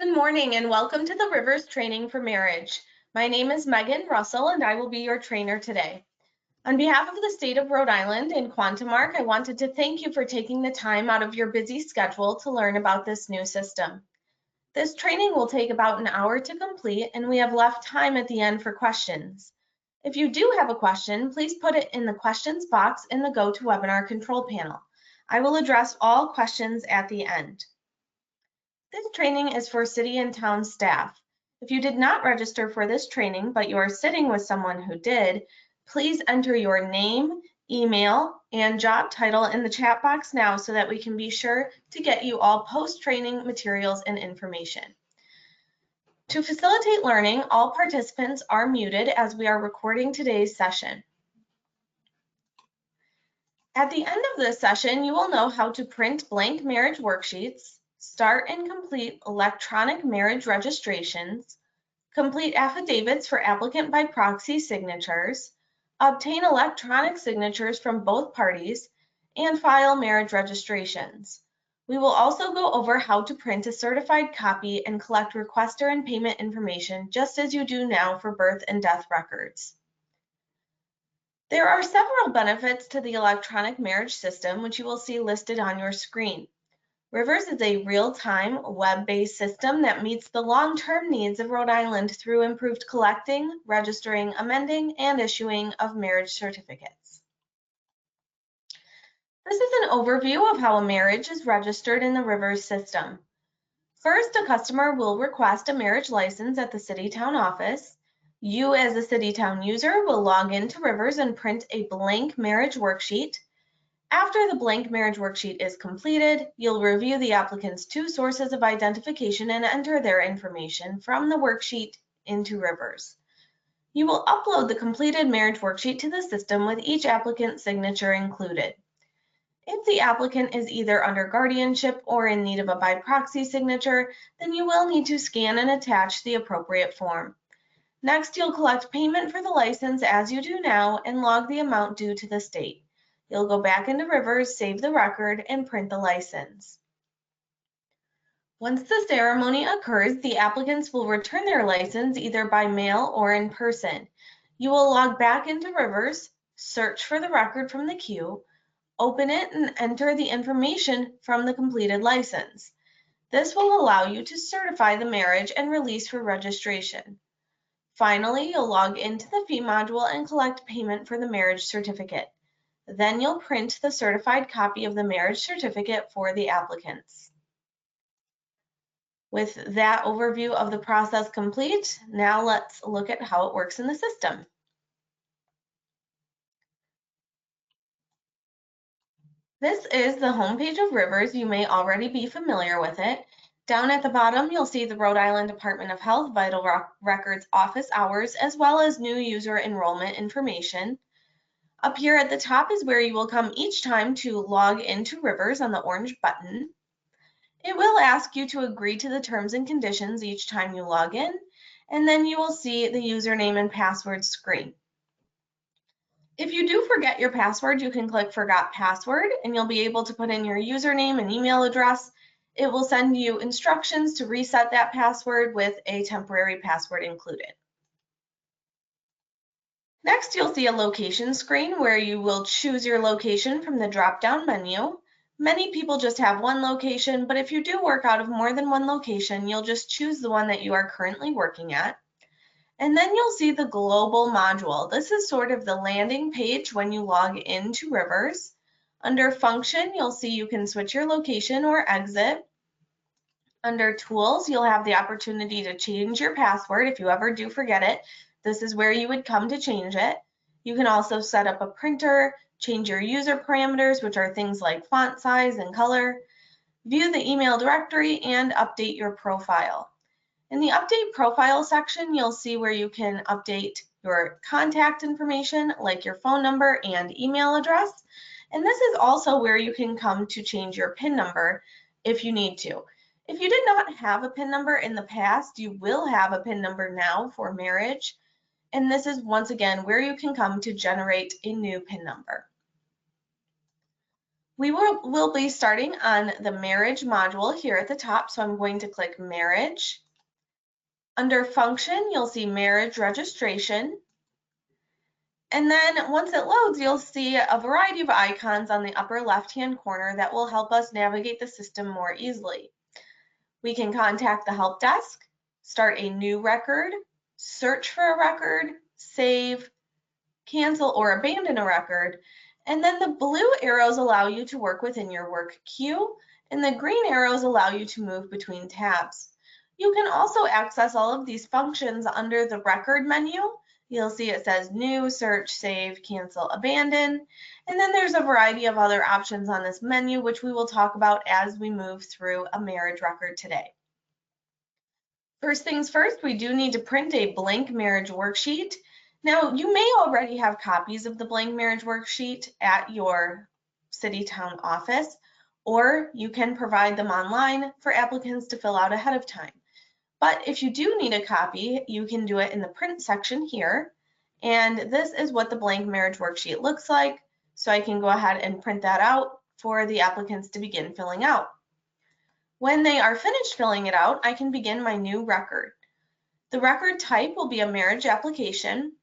Good morning and welcome to the Rivers Training for Marriage. My name is Megan Russell and I will be your trainer today. On behalf of the state of Rhode Island and Quantum-Ark, I wanted to thank you for taking the time out of your busy schedule to learn about this new system. This training will take about an hour to complete and we have left time at the end for questions. If you do have a question, please put it in the questions box in the GoToWebinar control panel. I will address all questions at the end. This training is for city and town staff. If you did not register for this training, but you are sitting with someone who did, please enter your name, email, and job title in the chat box now so that we can be sure to get you all post-training materials and information. To facilitate learning, all participants are muted as we are recording today's session. At the end of this session, you will know how to print blank marriage worksheets, start and complete electronic marriage registrations, complete affidavits for applicant by proxy signatures, obtain electronic signatures from both parties, and file marriage registrations. We will also go over how to print a certified copy and collect requester and payment information just as you do now for birth and death records. There are several benefits to the electronic marriage system, which you will see listed on your screen. Rivers is a real-time, web-based system that meets the long-term needs of Rhode Island through improved collecting, registering, amending, and issuing of marriage certificates. This is an overview of how a marriage is registered in the Rivers system. First, a customer will request a marriage license at the city-town office. You, as a city-town user, will log into Rivers and print a blank marriage worksheet. After the blank marriage worksheet is completed, you'll review the applicant's two sources of identification and enter their information from the worksheet into Rivers. You will upload the completed marriage worksheet to the system with each applicant's signature included. If the applicant is either under guardianship or in need of a by proxy signature, then you will need to scan and attach the appropriate form. Next, you'll collect payment for the license as you do now and log the amount due to the state. You'll go back into Rivers, save the record, and print the license. Once the ceremony occurs, the applicants will return their license either by mail or in person. You will log back into Rivers, search for the record from the queue, open it, and enter the information from the completed license. This will allow you to certify the marriage and release for registration. Finally, you'll log into the fee module and collect payment for the marriage certificate. Then you'll print the certified copy of the marriage certificate for the applicants. With that overview of the process complete, now let's look at how it works in the system. This is the homepage of Rivers. You may already be familiar with it. Down at the bottom, you'll see the Rhode Island Department of Health Vital Records office hours, as well as new user enrollment information. Up here at the top is where you will come each time to log into Rivers on the orange button. It will ask you to agree to the terms and conditions each time you log in, and then you will see the username and password screen. If you do forget your password, you can click Forgot Password, and you'll be able to put in your username and email address. It will send you instructions to reset that password with a temporary password included. Next, you'll see a location screen where you will choose your location from the drop-down menu. Many people just have one location, but if you do work out of more than one location, you'll just choose the one that you are currently working at. And then you'll see the global module. This is sort of the landing page when you log into Rivers. Under function, you'll see you can switch your location or exit. Under tools, you'll have the opportunity to change your password if you ever do forget it. This is where you would come to change it. You can also set up a printer, change your user parameters, which are things like font size and color, view the email directory, and update your profile. In the Update Profile section, you'll see where you can update your contact information, like your phone number and email address. And this is also where you can come to change your PIN number if you need to. If you did not have a PIN number in the past, you will have a PIN number now for marriage. And this is once again where you can come to generate a new PIN number. We'll be starting on the marriage module here at the top, so I'm going to click marriage. Under function, you'll see marriage registration. And then once it loads, you'll see a variety of icons on the upper left-hand corner that will help us navigate the system more easily. We can contact the help desk, start a new record, search for a record, save, cancel, or abandon a record. And then the blue arrows allow you to work within your work queue, and the green arrows allow you to move between tabs. You can also access all of these functions under the record menu. You'll see it says new, search, save, cancel, abandon. And then there's a variety of other options on this menu, which we will talk about as we move through a marriage record today. First things first, we do need to print a blank marriage worksheet. Now, you may already have copies of the blank marriage worksheet at your city town office, or you can provide them online for applicants to fill out ahead of time. But if you do need a copy, you can do it in the print section here. And this is what the blank marriage worksheet looks like. So I can go ahead and print that out for the applicants to begin filling out. When they are finished filling it out, I can begin my new record. The record type will be a marriage application.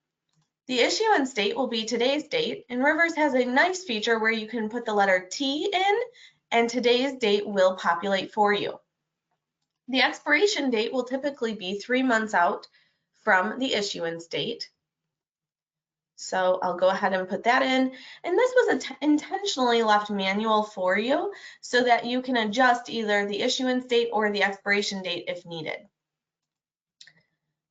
The issuance date will be today's date, and Rivers has a nice feature where you can put the letter T in, and today's date will populate for you. The expiration date will typically be 3 months out from the issuance date. So I'll go ahead and put that in. And this was intentionally left manual for you so that you can adjust either the issuance date or the expiration date if needed.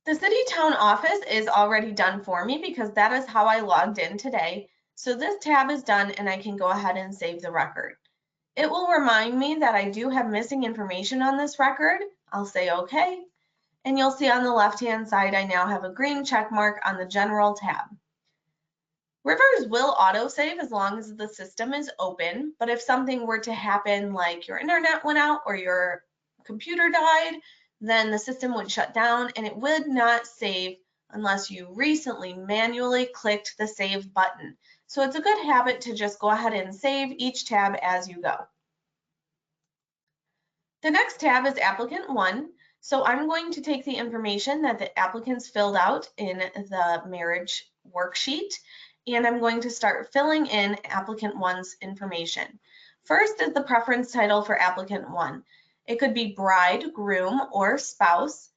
The city town office is already done for me because that is how I logged in today. So this tab is done and I can go ahead and save the record. It will remind me that I do have missing information on this record. I'll say okay. And you'll see on the left-hand side, I now have a green check mark on the general tab. Rivers will autosave as long as the system is open, but if something were to happen like your internet went out or your computer died, then the system would shut down and it would not save unless you recently manually clicked the save button. So it's a good habit to just go ahead and save each tab as you go. The next tab is applicant 1. So I'm going to take the information that the applicants filled out in the marriage worksheet, and I'm going to start filling in applicant 1's information. First is the preference title for applicant 1. It could be bride, groom, or spouse.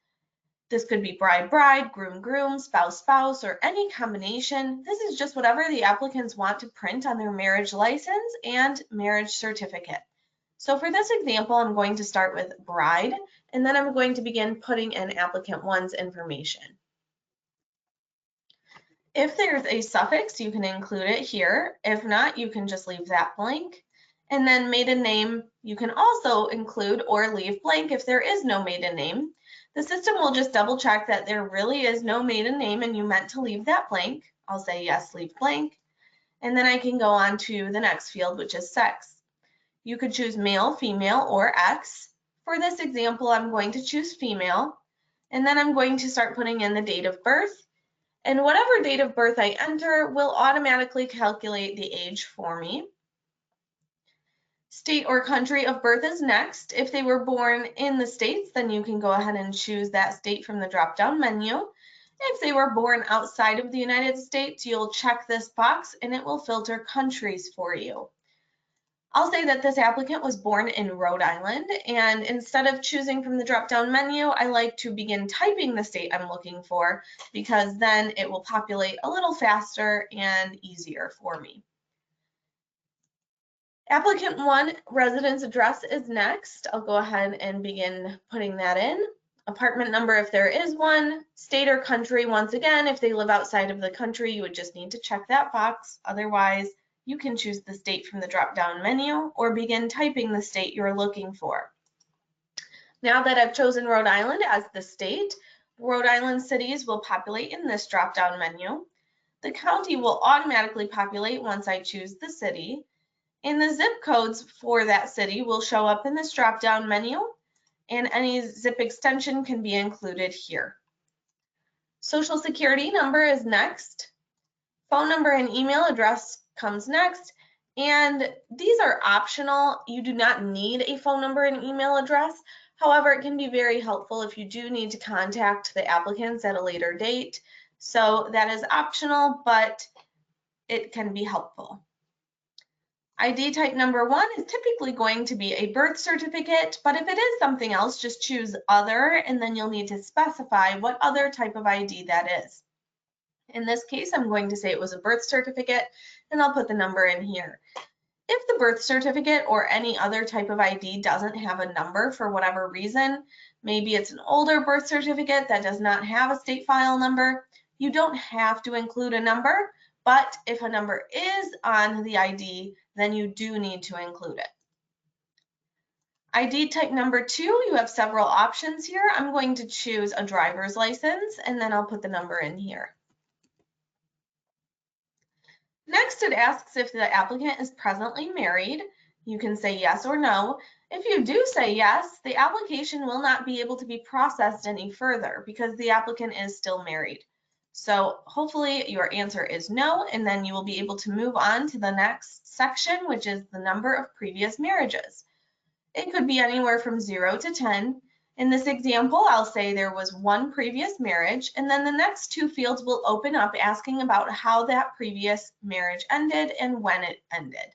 This could be bride, bride, groom, groom, spouse, spouse, or any combination. This is just whatever the applicants want to print on their marriage license and marriage certificate. So for this example, I'm going to start with bride, and then I'm going to begin putting in applicant 1's information. If there's a suffix, you can include it here. If not, you can just leave that blank. And then maiden name, you can also include or leave blank if there is no maiden name. The system will just double check that there really is no maiden name and you meant to leave that blank. I'll say yes, leave blank. And then I can go on to the next field, which is sex. You could choose male, female, or X. For this example, I'm going to choose female. And then I'm going to start putting in the date of birth. And whatever date of birth I enter will automatically calculate the age for me. State or country of birth is next. If they were born in the States, then you can go ahead and choose that state from the drop-down menu. If they were born outside of the United States, you'll check this box and it will filter countries for you. I'll say that this applicant was born in Rhode Island, and instead of choosing from the drop-down menu, I like to begin typing the state I'm looking for because then it will populate a little faster and easier for me. Applicant 1 residence address is next. I'll go ahead and begin putting that in. Apartment number if there is one. State or country, once again, if they live outside of the country, you would just need to check that box. Otherwise, you can choose the state from the drop-down menu or begin typing the state you're looking for. Now that I've chosen Rhode Island as the state, Rhode Island cities will populate in this drop-down menu. The county will automatically populate once I choose the city, and the zip codes for that city will show up in this drop-down menu, and any zip extension can be included here. Social Security number is next. Phone number and email address comes next, And these are optional. You do not need a phone number and email address. However, it can be very helpful if you do need to contact the applicants at a later date. So that is optional, but it can be helpful. ID type number 1 is typically going to be a birth certificate, but if it is something else, just choose other, and then you'll need to specify what other type of ID that is. In this case, I'm going to say it was a birth certificate, and I'll put the number in here. If the birth certificate or any other type of ID doesn't have a number for whatever reason, maybe it's an older birth certificate that does not have a state file number, you don't have to include a number, but if a number is on the ID, then you do need to include it. ID type number 2, you have several options here. I'm going to choose a driver's license, and then I'll put the number in here. Next, it asks if the applicant is presently married. You can say yes or no. If you do say yes, the application will not be able to be processed any further because the applicant is still married. So hopefully your answer is no, and then you will be able to move on to the next section, which is the number of previous marriages. It could be anywhere from 0 to 10. In this example, I'll say there was one previous marriage, and then the next two fields will open up asking about how that previous marriage ended and when it ended.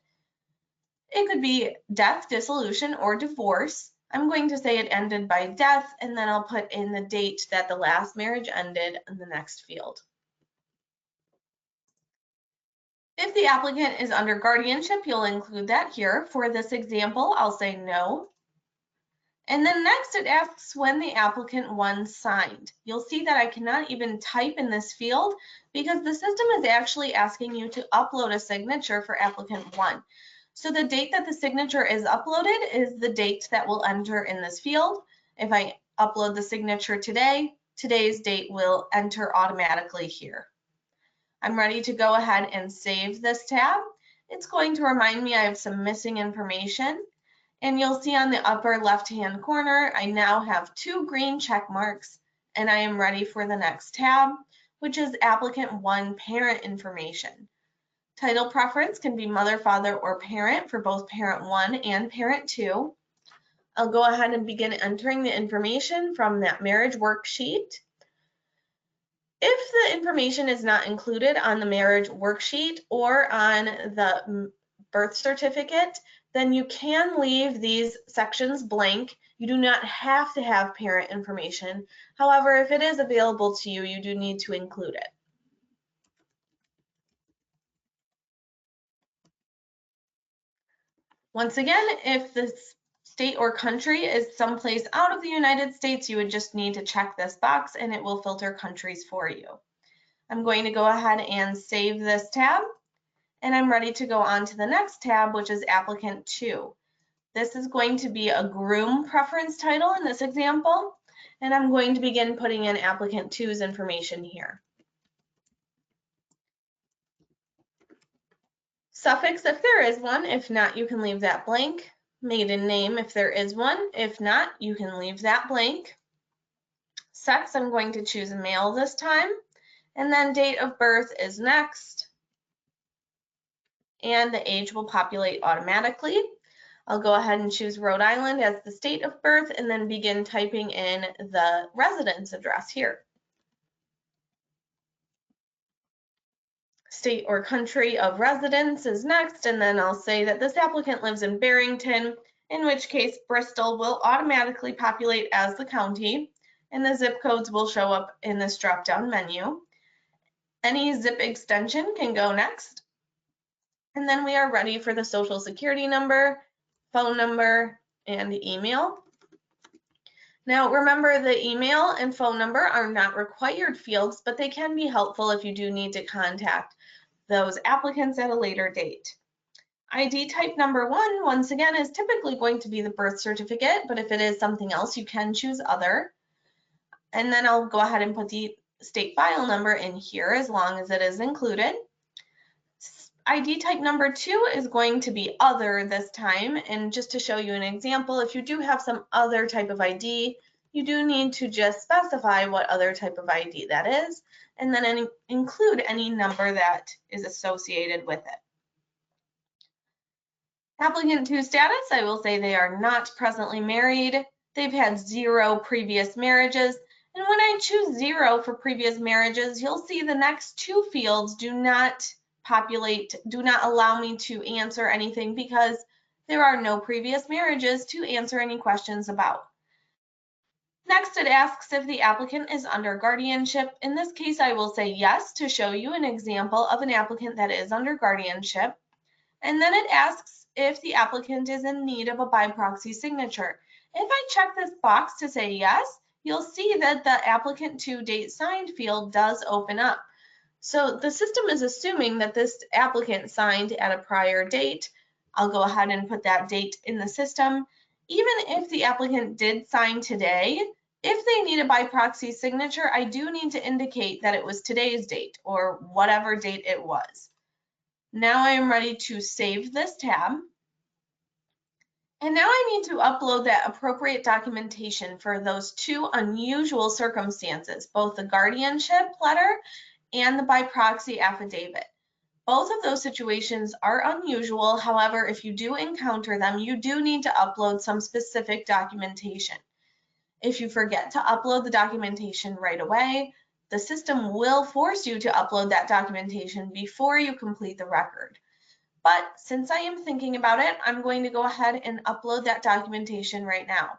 It could be death, dissolution, or divorce. I'm going to say it ended by death, and then I'll put in the date that the last marriage ended in the next field. If the applicant is under guardianship, you'll include that here. For this example, I'll say no. And then next it asks when the applicant 1 signed. You'll see that I cannot even type in this field because the system is actually asking you to upload a signature for applicant 1. So the date that the signature is uploaded is the date that will enter in this field. If I upload the signature today, today's date will enter automatically here. I'm ready to go ahead and save this tab. It's going to remind me I have some missing information. And you'll see on the upper left-hand corner, I now have 2 green check marks, and I am ready for the next tab, which is applicant 1 parent information. Title preference can be mother, father, or parent for both parent 1 and parent 2. I'll go ahead and begin entering the information from that marriage worksheet. If the information is not included on the marriage worksheet or on the birth certificate, then you can leave these sections blank. You do not have to have parent information. However, if it is available to you, you do need to include it. Once again, if the state or country is someplace out of the United States, you would just need to check this box and it will filter countries for you. I'm going to go ahead and save this tab, and I'm ready to go on to the next tab, which is applicant 2. This is going to be a groom preference title in this example, and I'm going to begin putting in applicant 2's information here. Suffix if there is one, if not, you can leave that blank. Maiden name if there is one, if not, you can leave that blank. Sex, I'm going to choose male this time, and then date of birth is next, and the age will populate automatically. I'll go ahead and choose Rhode Island as the state of birth and then begin typing in the residence address here. State or country of residence is next, and then I'll say that this applicant lives in Barrington, in which case Bristol will automatically populate as the county, and the zip codes will show up in this drop-down menu. Any zip extension can go next, and then we are ready for the social security number, phone number, and email. Now remember, the email and phone number are not required fields, but they can be helpful if you do need to contact those applicants at a later date. ID type number 1, once again, is typically going to be the birth certificate, but if it is something else, you can choose other. And then I'll go ahead and put the state file number in here as long as it is included. ID type number 2 is going to be other this time, and just to show you an example, if you do have some other type of ID, you do need to just specify what other type of ID that is, and then include any number that is associated with it. Applicant 2 status, I will say they are not presently married. They've had 0 previous marriages. And when I choose 0 for previous marriages, you'll see the next 2 fields do not populate, do not allow me to answer anything because there are no previous marriages to answer any questions about. Next, it asks if the applicant is under guardianship. In this case, I will say yes to show you an example of an applicant that is under guardianship. And then it asks if the applicant is in need of a by proxy signature. If I check this box to say yes, you'll see that the applicant to date signed field does open up. So the system is assuming that this applicant signed at a prior date. I'll go ahead and put that date in the system. Even if the applicant did sign today, if they need a by proxy signature, I do need to indicate that it was today's date or whatever date it was. Now I am ready to save this tab. And now I need to upload that appropriate documentation for those 2 unusual circumstances, both the guardianship letter and the by proxy affidavit. Both of those situations are unusual. However, if you do encounter them, you do need to upload some specific documentation. If you forget to upload the documentation right away, the system will force you to upload that documentation before you complete the record. But since I am thinking about it, I'm going to go ahead and upload that documentation right now.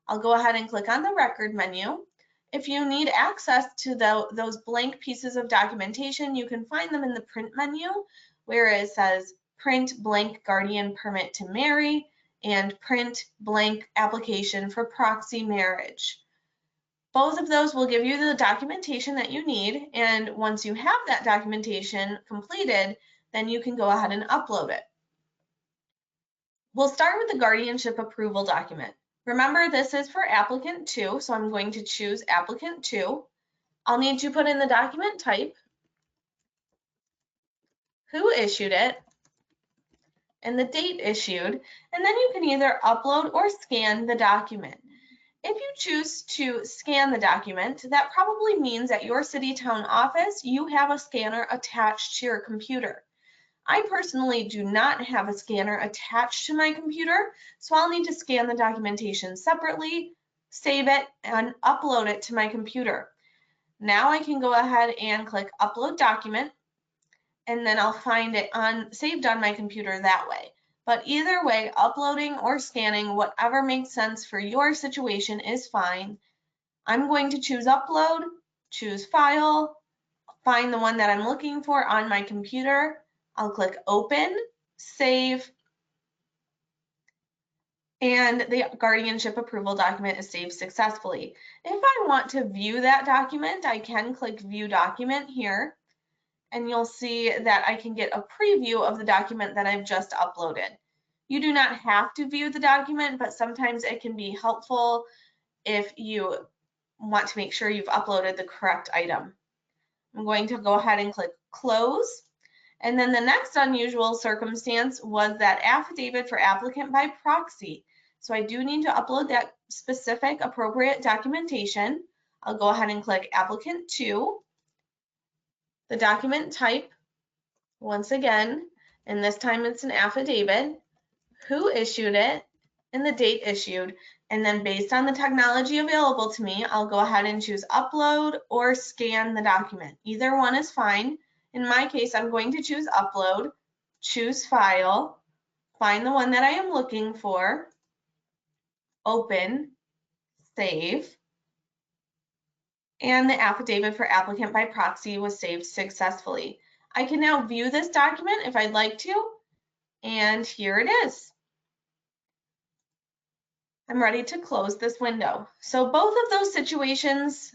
I'll go ahead and click on the record menu. If you need access to those blank pieces of documentation, you can find them in the print menu where it says print blank guardian permit to marry and print blank application for proxy marriage. Both of those will give you the documentation that you need, and once you have that documentation completed, then you can go ahead and upload it. We'll start with the guardianship approval document. Remember, this is for applicant 2, so I'm going to choose applicant 2. I'll need to put in the document type, who issued it, and the date issued, and then you can either upload or scan the document. If you choose to scan the document, that probably means at your city town office, you have a scanner attached to your computer. I personally do not have a scanner attached to my computer, so I'll need to scan the documentation separately, save it, and upload it to my computer. Now I can go ahead and click Upload Document, and then I'll find it saved on my computer that way. But either way, uploading or scanning, whatever makes sense for your situation is fine. I'm going to choose Upload, choose File, find the one that I'm looking for on my computer. I'll click Open, Save, and the guardianship approval document is saved successfully. If I want to view that document, I can click View Document here, and you'll see that I can get a preview of the document that I've just uploaded. You do not have to view the document, but sometimes it can be helpful if you want to make sure you've uploaded the correct item. I'm going to go ahead and click Close. And then the next unusual circumstance was that affidavit for applicant by proxy. So I do need to upload that specific appropriate documentation. I'll go ahead and click Applicant 2, the document type, once again, and this time it's an affidavit, who issued it, and the date issued. And then based on the technology available to me, I'll go ahead and choose Upload or Scan the document. Either one is fine. In my case, I'm going to choose Upload, choose File, find the one that I am looking for, Open, Save, and the affidavit for applicant by proxy was saved successfully. I can now view this document if I'd like to, and here it is. I'm ready to close this window. So both of those situations,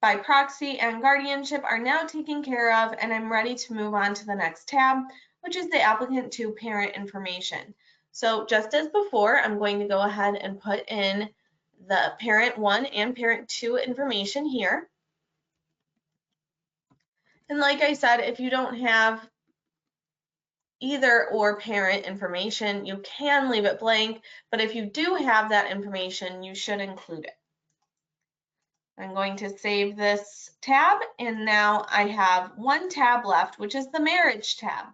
by proxy and guardianship, are now taken care of, and I'm ready to move on to the next tab, which is the applicant to parent information. So just as before, I'm going to go ahead and put in the parent 1 and parent 2 information here. And like I said, if you don't have either or parent information, you can leave it blank, but if you do have that information, you should include it. I'm going to save this tab, and now I have one tab left, which is the marriage tab.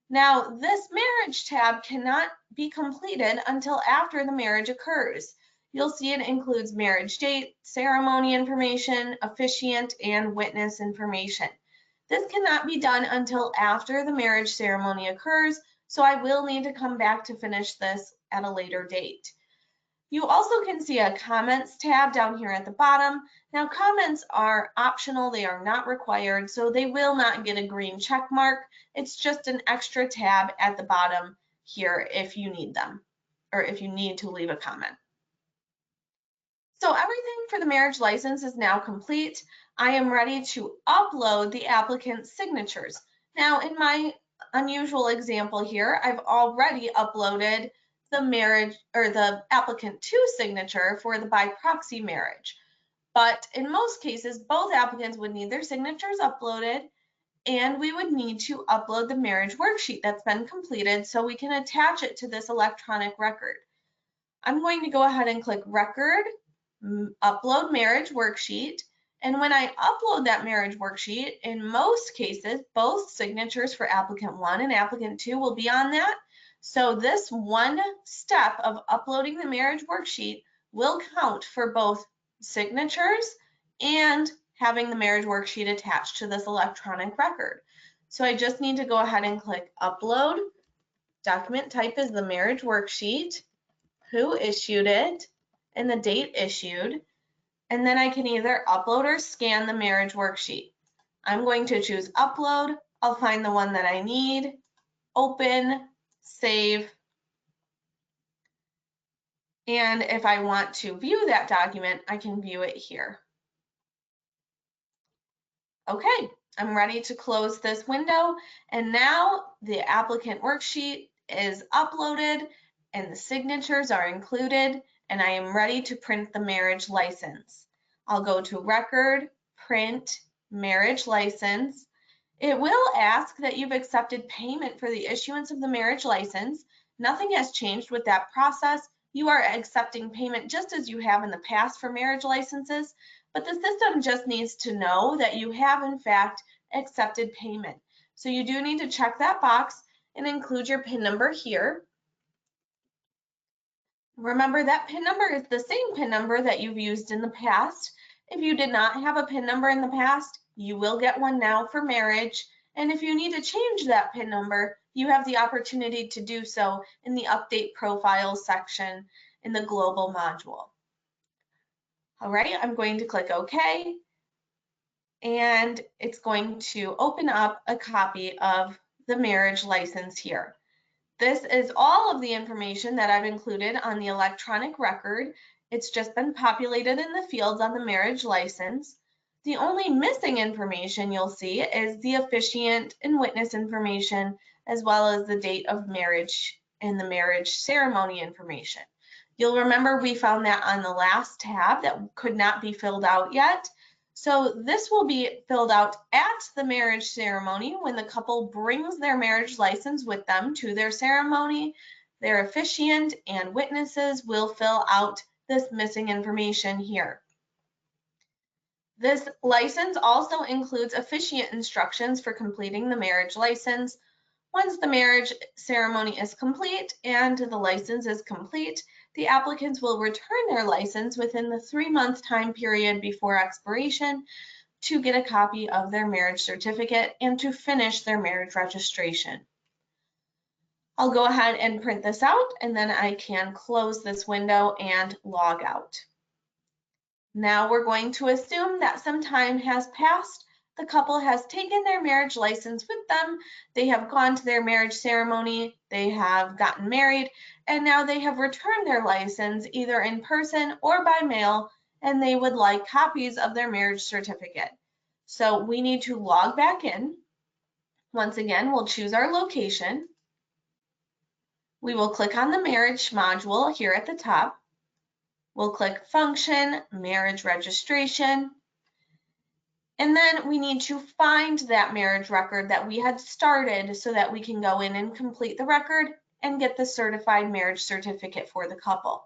Now, this marriage tab cannot be completed until after the marriage occurs. You'll see it includes marriage date, ceremony information, officiant, and witness information. This cannot be done until after the marriage ceremony occurs, so I will need to come back to finish this at a later date. You also can see a comments tab down here at the bottom. Now, comments are optional, they are not required, so they will not get a green check mark. It's just an extra tab at the bottom here if you need them, or if you need to leave a comment. So everything for the marriage license is now complete. I am ready to upload the applicant's signatures. Now, in my unusual example here, I've already uploaded the marriage or the applicant 2 signature for the by proxy marriage. But in most cases, both applicants would need their signatures uploaded, and we would need to upload the marriage worksheet that's been completed so we can attach it to this electronic record. I'm going to go ahead and click Record, Upload Marriage Worksheet. And when I upload that marriage worksheet, in most cases, both signatures for applicant 1 and applicant 2 will be on that. So this one step of uploading the marriage worksheet will count for both signatures and having the marriage worksheet attached to this electronic record. So I just need to go ahead and click Upload. Document type is the marriage worksheet, who issued it, and the date issued. And then I can either upload or scan the marriage worksheet. I'm going to choose upload. I'll find the one that I need, open, save. And if I want to view that document, I can view it here. Okay, I'm ready to close this window. And now the applicant worksheet is uploaded and the signatures are included, and I am ready to print the marriage license. I'll go to Record, Print, Marriage License. It will ask that you've accepted payment for the issuance of the marriage license. Nothing has changed with that process. You are accepting payment just as you have in the past for marriage licenses, but the system just needs to know that you have in fact accepted payment. So you do need to check that box and include your PIN number here. Remember that PIN number is the same PIN number that you've used in the past. If you did not have a PIN number in the past, you will get one now for marriage. And if you need to change that PIN number, you have the opportunity to do so in the Update Profiles section in the Global module. All right, I'm going to click OK. And it's going to open up a copy of the marriage license here. This is all of the information that I've included on the electronic record. It's just been populated in the fields on the marriage license. The only missing information you'll see is the officiant and witness information, as well as the date of marriage and the marriage ceremony information. You'll remember we found that on the last tab that could not be filled out yet. So this will be filled out at the marriage ceremony when the couple brings their marriage license with them to their ceremony. Their officiant and witnesses will fill out this missing information here. This license also includes officiant instructions for completing the marriage license. Once the marriage ceremony is complete and the license is complete, the applicants will return their license within the 3-month time period before expiration to get a copy of their marriage certificate and to finish their marriage registration. I'll go ahead and print this out, and then I can close this window and log out. Now we're going to assume that some time has passed. The couple has taken their marriage license with them, they have gone to their marriage ceremony, they have gotten married, and now they have returned their license either in person or by mail, and they would like copies of their marriage certificate. So we need to log back in. Once again, we'll choose our location. We will click on the marriage module here at the top. We'll click Function, Marriage Registration. And then we need to find that marriage record that we had started so that we can go in and complete the record and get the certified marriage certificate for the couple.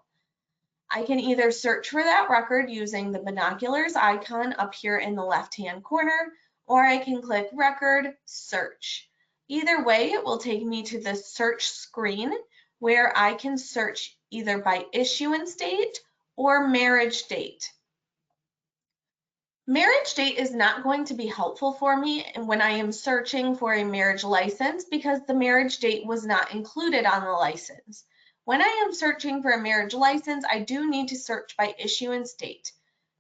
I can either search for that record using the binoculars icon up here in the left-hand corner, or I can click Record, Search. Either way, it will take me to the search screen where I can search either by issuance date or marriage date. Marriage date is not going to be helpful for me when I am searching for a marriage license because the marriage date was not included on the license. When I am searching for a marriage license, I do need to search by issuance date.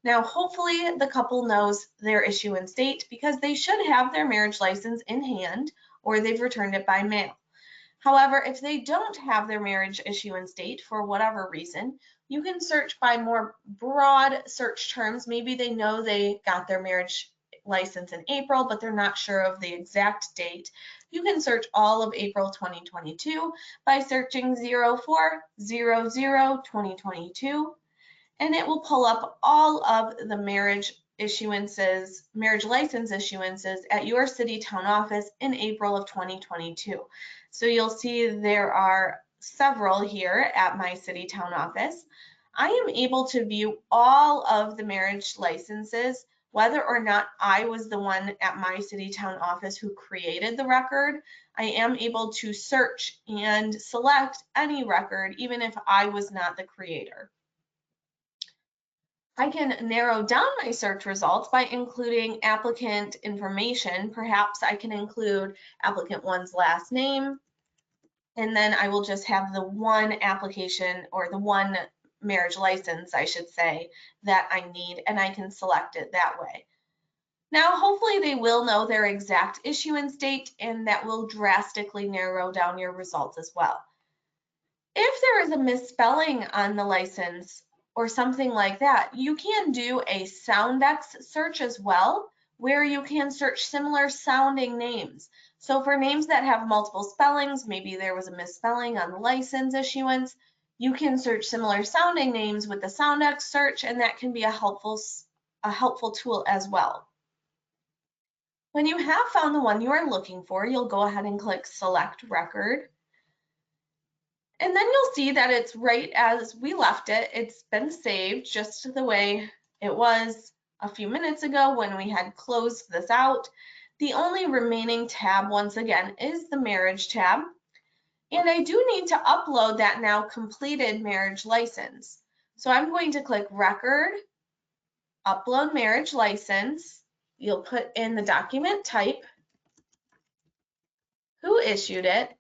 Now, hopefully the couple knows their issuance date because they should have their marriage license in hand or they've returned it by mail. However, if they don't have their marriage issuance date for whatever reason, you can search by more broad search terms. Maybe they know they got their marriage license in April, but they're not sure of the exact date. You can search all of April 2022 by searching 0400-2022, and it will pull up all of the marriage issuances, marriage license issuances at your city town office in April of 2022. So you'll see there are several here at my city town office. I am able to view all of the marriage licenses, whether or not I was the one at my city town office who created the record. I am able to search and select any record, even if I was not the creator. I can narrow down my search results by including applicant information. Perhaps I can include applicant one's last name, and then I will just have the one application or the one marriage license, I should say, that I need, and I can select it that way. Now, hopefully they will know their exact issuance date, and that will drastically narrow down your results as well. If there is a misspelling on the license or something like that, you can do a Soundex search as well, where you can search similar sounding names. So for names that have multiple spellings, maybe there was a misspelling on the license issuance, you can search similar sounding names with the Soundex search, and that can be a helpful tool as well. When you have found the one you are looking for, you'll go ahead and click Select Record. And then you'll see that it's right as we left it. It's been saved just the way it was a few minutes ago when we had closed this out. The only remaining tab, once again, is the marriage tab. And I do need to upload that now completed marriage license. So I'm going to click Record, Upload Marriage License. You'll put in the document type, who issued it,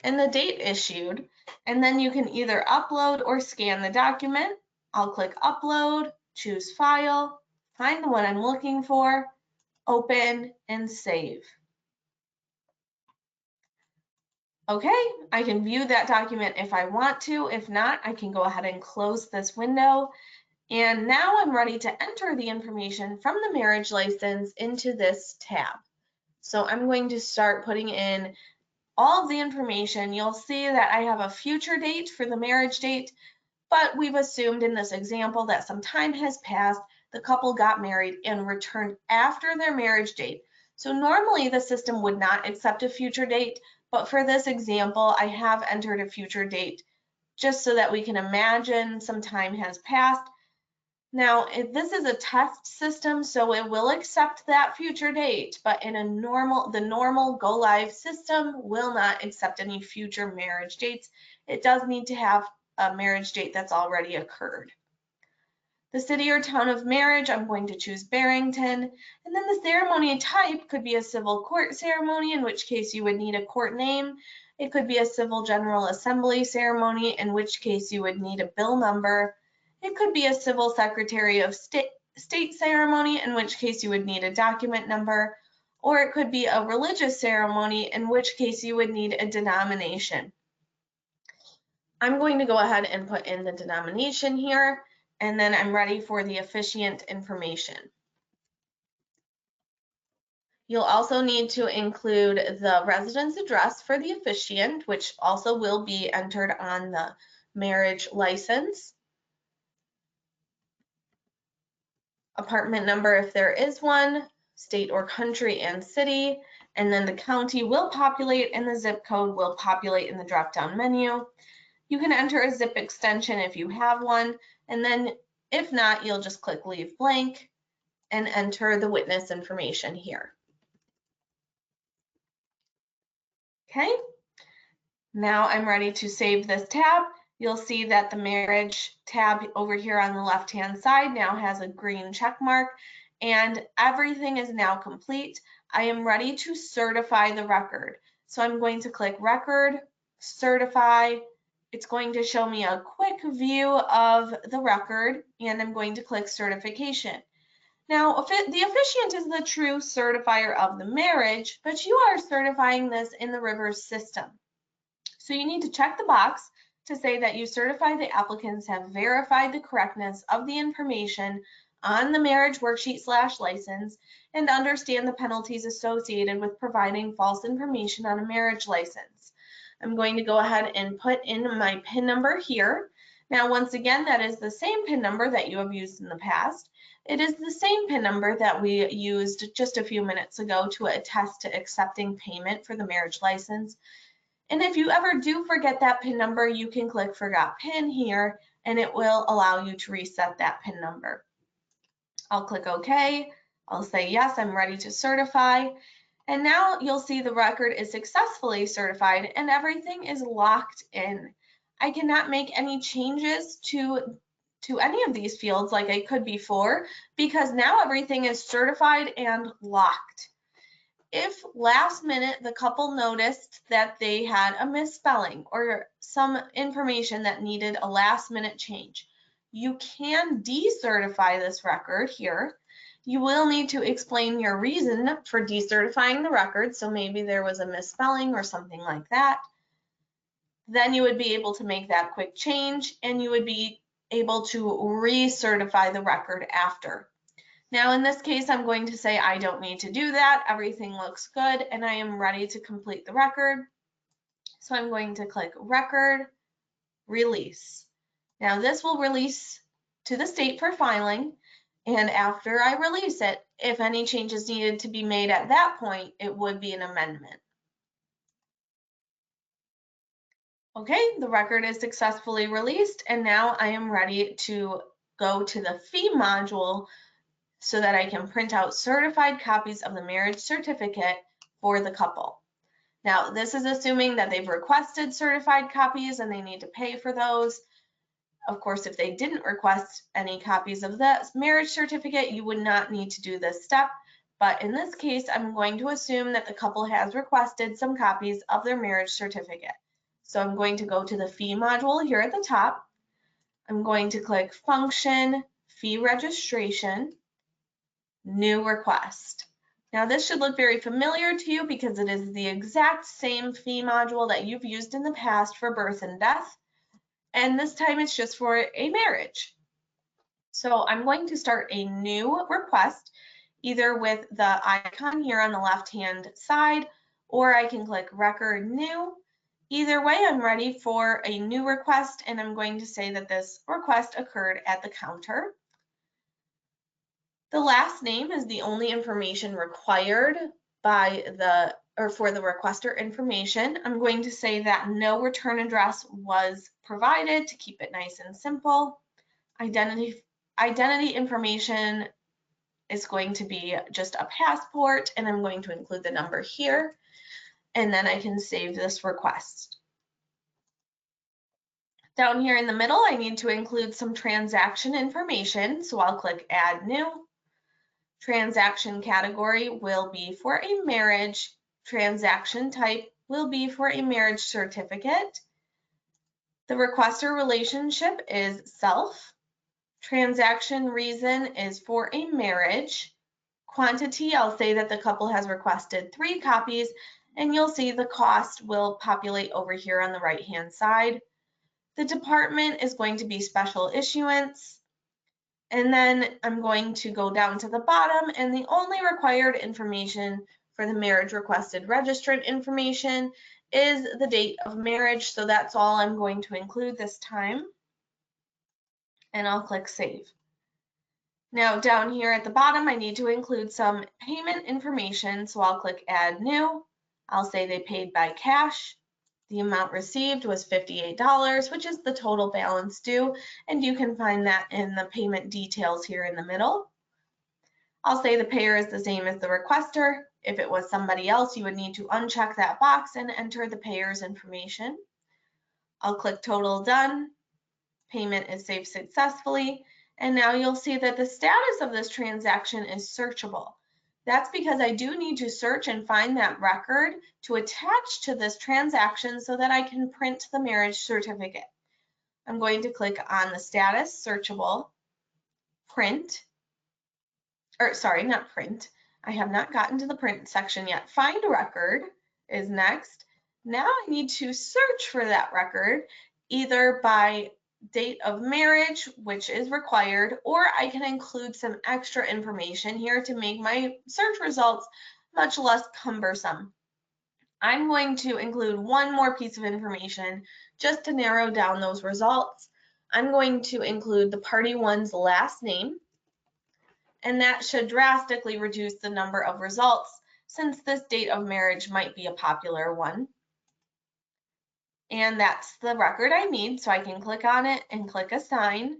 and the date issued, and then you can either upload or scan the document. I'll click Upload, choose File, find the one I'm looking for, open, and save. Okay, I can view that document if I want to. If not, I can go ahead and close this window. And now I'm ready to enter the information from the marriage license into this tab. So I'm going to start putting in all of the information. You'll see that I have a future date for the marriage date, but we've assumed in this example that some time has passed, the couple got married and returned after their marriage date. So normally the system would not accept a future date, but for this example, I have entered a future date just so that we can imagine some time has passed. Now, this is a test system, so it will accept that future date, but in the normal go live system will not accept any future marriage dates. It does need to have a marriage date that's already occurred. The city or town of marriage, I'm going to choose Barrington, and then the ceremony type could be a civil court ceremony, in which case you would need a court name. It could be a civil general assembly ceremony, in which case you would need a bill number. It could be a civil secretary of state ceremony, in which case you would need a document number, or it could be a religious ceremony, in which case you would need a denomination. I'm going to go ahead and put in the denomination here, and then I'm ready for the officiant information. You'll also need to include the residence address for the officiant, which also will be entered on the marriage license. Apartment number if there is one, state or country and city, and then the county will populate and the zip code will populate in the drop-down menu. You can enter a zip extension if you have one, and then if not, you'll just click leave blank and enter the witness information here. Okay, now I'm ready to save this tab. You'll see that the marriage tab over here on the left-hand side now has a green check mark, and everything is now complete. I am ready to certify the record. So I'm going to click Record, Certify. It's going to show me a quick view of the record, and I'm going to click Certification. Now, the officiant is the true certifier of the marriage, but you are certifying this in the Rivers system. So you need to check the box to say that you certify the applicants have verified the correctness of the information on the marriage worksheet/license and understand the penalties associated with providing false information on a marriage license. I'm going to go ahead and put in my PIN number here. Now, once again, that is the same PIN number that you have used in the past. It is the same PIN number that we used just a few minutes ago to attest to accepting payment for the marriage license. And if you ever do forget that PIN number, you can click Forgot PIN here, and it will allow you to reset that PIN number. I'll click OK. I'll say, yes, I'm ready to certify. And now you'll see the record is successfully certified and everything is locked in. I cannot make any changes to any of these fields like I could before because now everything is certified and locked. If last minute the couple noticed that they had a misspelling or some information that needed a last minute change, you can decertify this record here. You will need to explain your reason for decertifying the record, so maybe there was a misspelling or something like that. Then you would be able to make that quick change and you would be able to recertify the record after. Now in this case, I'm going to say I don't need to do that. Everything looks good and I am ready to complete the record. So I'm going to click Record, Release. Now this will release to the state for filing, and after I release it, if any changes needed to be made at that point, it would be an amendment. Okay, the record is successfully released and now I am ready to go to the fee module so that I can print out certified copies of the marriage certificate for the couple. Now, this is assuming that they've requested certified copies and they need to pay for those. Of course, if they didn't request any copies of the marriage certificate, you would not need to do this step. But in this case, I'm going to assume that the couple has requested some copies of their marriage certificate. So I'm going to go to the fee module here at the top. I'm going to click Function, Fee Registration, New Request. Now this should look very familiar to you because it is the exact same fee module that you've used in the past for birth and death, and this time it's just for a marriage. So I'm going to start a new request either with the icon here on the left hand side, or I can click Record New. Either way, I'm ready for a new request and I'm going to say that this request occurred at the counter. The last name is the only information required by for the requester information. I'm going to say that no return address was provided to keep it nice and simple. Identity information is going to be just a passport, and I'm going to include the number here, and then I can save this request. Down here in the middle, I need to include some transaction information, so I'll click Add New. Transaction category will be for a marriage. Transaction type will be for a marriage certificate. The requester relationship is self. Transaction reason is for a marriage. Quantity, I'll say that the couple has requested 3 copies, and you'll see the cost will populate over here on the right-hand side. The department is going to be special issuance. And then I'm going to go down to the bottom, and the only required information for the marriage requested registrant information is the date of marriage. So that's all I'm going to include this time. And I'll click Save. Now down here at the bottom, I need to include some payment information. So I'll click Add New. I'll say they paid by cash. The amount received was $58, which is the total balance due, and you can find that in the payment details here in the middle. I'll say the payer is the same as the requester, If it was somebody else, you would need to uncheck that box and enter the payer's information. I'll click Total Done. Payment is saved successfully. And now you'll see that the status of this transaction is searchable. That's because I do need to search and find that record to attach to this transaction so that I can print the marriage certificate. I'm going to click on the status, searchable, print, or sorry, not print. I have not gotten to the print section yet. Find record is next. Now I need to search for that record either by date of marriage, which is required, or I can include some extra information here to make my search results much less cumbersome. I'm going to include one more piece of information just to narrow down those results. I'm going to include the party one's last name, and that should drastically reduce the number of results since this date of marriage might be a popular one. And that's the record I need, so I can click on it and click Assign.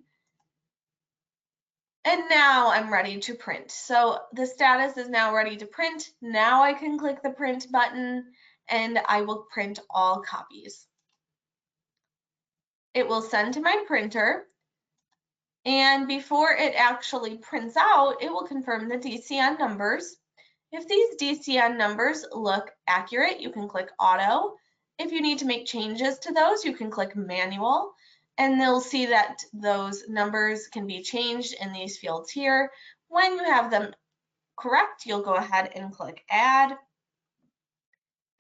And now I'm ready to print. So the status is now ready to print. Now I can click the print button and I will print all copies. It will send to my printer, and before it actually prints out, it will confirm the DCN numbers. If these DCN numbers look accurate, you can click Auto. If you need to make changes to those, you can click Manual, and they'll see that those numbers can be changed in these fields here. When you have them correct, you'll go ahead and click Add,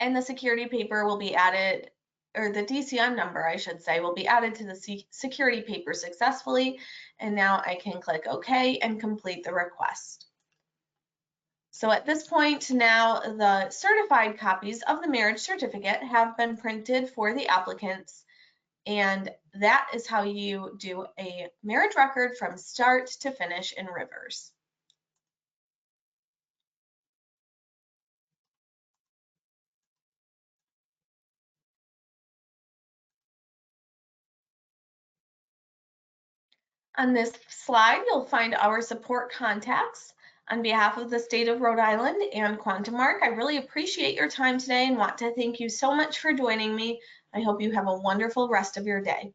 and the security paper will be added, or the DCN number, I should say, will be added to the security paper successfully. And now I can click OK and complete the request. So at this point now, the certified copies of the marriage certificate have been printed for the applicants, and that is how you do a marriage record from start to finish in Rivers. On this slide, you'll find our support contacts. On behalf of the state of Rhode Island and QuantumMark, I really appreciate your time today and want to thank you so much for joining me. I hope you have a wonderful rest of your day.